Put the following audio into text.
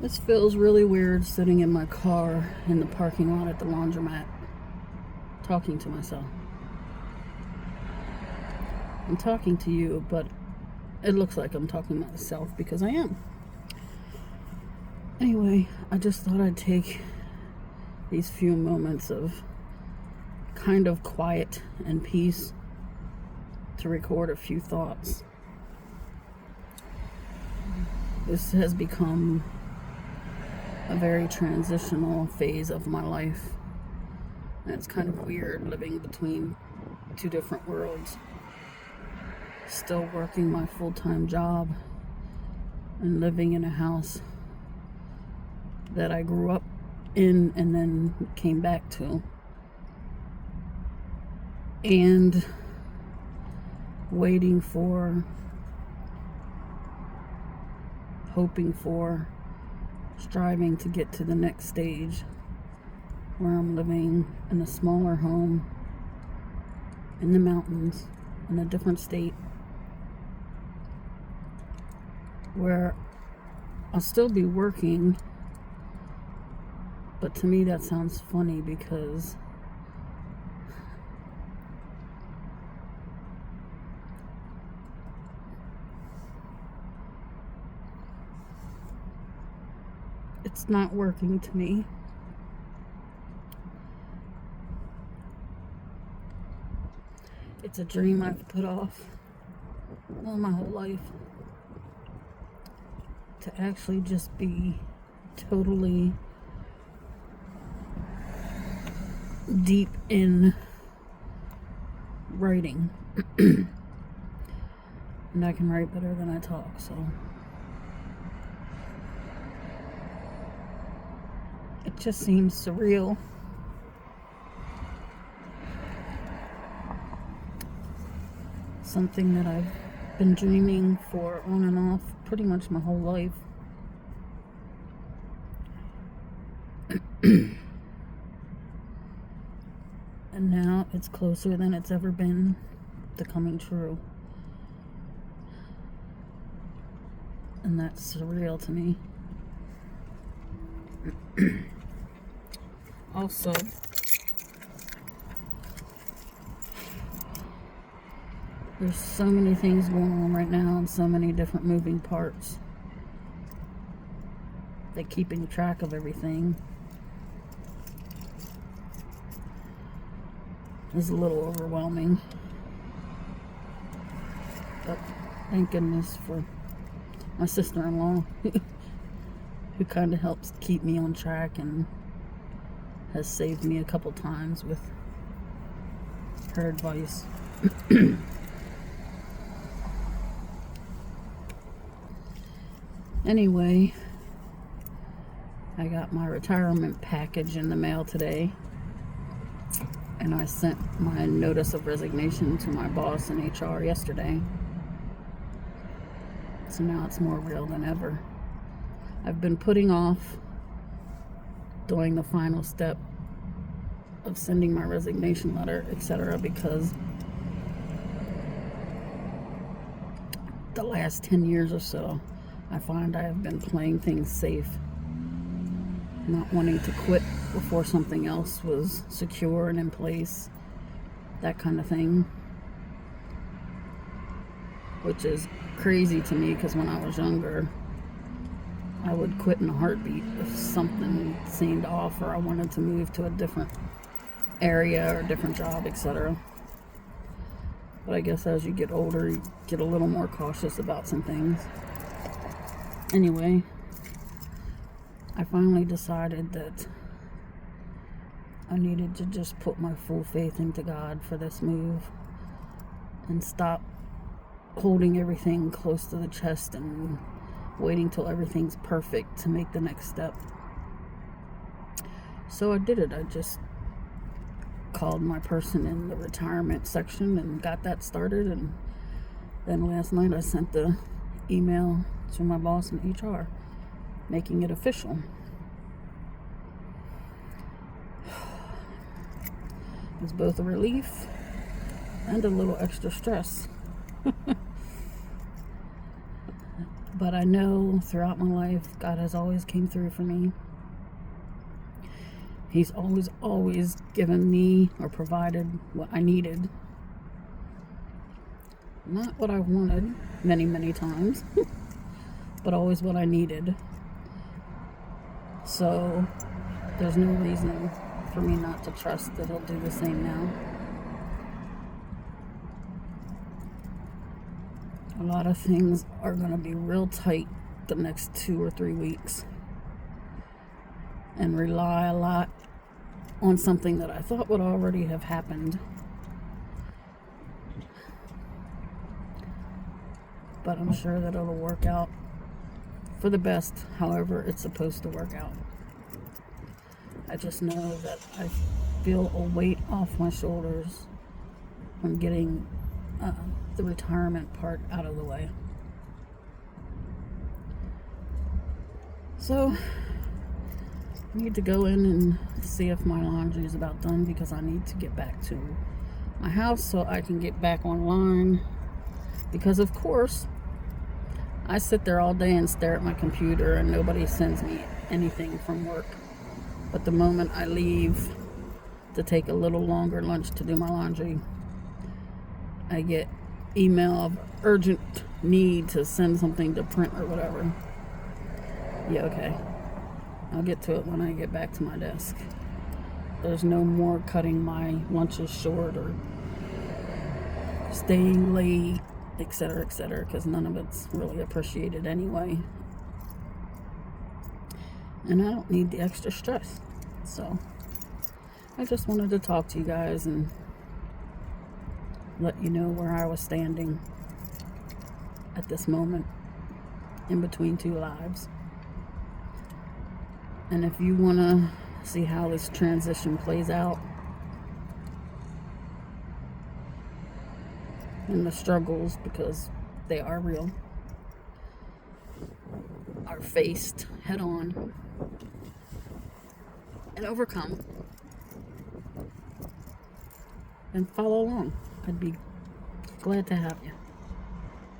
This feels really weird sitting in my car in the parking lot at the laundromat, talking to myself. I'm talking to you, but it looks like I'm talking to myself because I am. Anyway, I just thought I'd take these few moments of kind of quiet and peace to record a few thoughts. This has become a very transitional phase of my life. And it's kind of weird living between two different worlds. Still working my full-time job and living in a house that I grew up in and then came back to. And waiting for, hoping for, striving to get to the next stage where I'm living in a smaller home in the mountains in a different state where I'll still be working, but to me that sounds funny because it's not working to me. It's a dream I've put off all my whole life to actually just be totally deep in writing. And I can write better than I talk, so it just seems surreal. Something that I've been dreaming for on and off pretty much my whole life. And now it's closer than it's ever been to coming true. And that's surreal to me. Also, there's so many things going on right now and so many different moving parts that keeping track of everything is a little overwhelming. But thank goodness for my sister-in-law who kind of helps keep me on track and has saved me a couple times with her advice. Anyway, I got my retirement package in the mail today, and I sent my notice of resignation to my boss in HR yesterday. So now it's more real than ever. I've been putting off doing the final step of sending my resignation letter, etc., because the last 10 years or so, I find I have been playing things safe, not wanting to quit before something else was secure and in place, that kind of thing, which is crazy to me because when I was younger, I would quit in a heartbeat if something seemed off or I wanted to move to a different area or a different job, etc. But I guess as you get older, you get a little more cautious about some things. Anyway, I finally decided that I needed to just put my full faith into God for this move and stop holding everything close to the chest and waiting till everything's perfect to make the next step. So I did it. I just called my person in the retirement section and got that started, and then last night I sent the email to my boss in HR making it official. It was both a relief and a little extra stress. But I know throughout my life, God has always came through for me. He's always given me or provided what I needed. Not what I wanted many times, but always what I needed. So there's no reason for me not to trust that He'll do the same now. A lot of things are going to be real tight the next 2 or 3 weeks, and rely a lot on something that I thought would already have happened. But I'm sure that it'll work out for the best, however it's supposed to work out. I just know that I feel a weight off my shoulders when getting the retirement part out of the way. So I need to go in and see if my laundry is about done, because I need to get back to my house so I can get back online. Because of course, I sit there all day and stare at my computer and nobody sends me anything from work. But the moment I leave to take a little longer lunch to do my laundry, I get email of urgent need to send something to print or whatever. Yeah, okay. I'll get to it when I get back to my desk. There's no more cutting my lunches short or staying late, etc., because none of it's really appreciated anyway. And I don't need the extra stress. So I just wanted to talk to you guys and let you know where I was standing at this moment in between two lives. And if you want to see how this transition plays out and the struggles, because they are real, are faced head on and overcome, and follow along. I'd be glad to have you.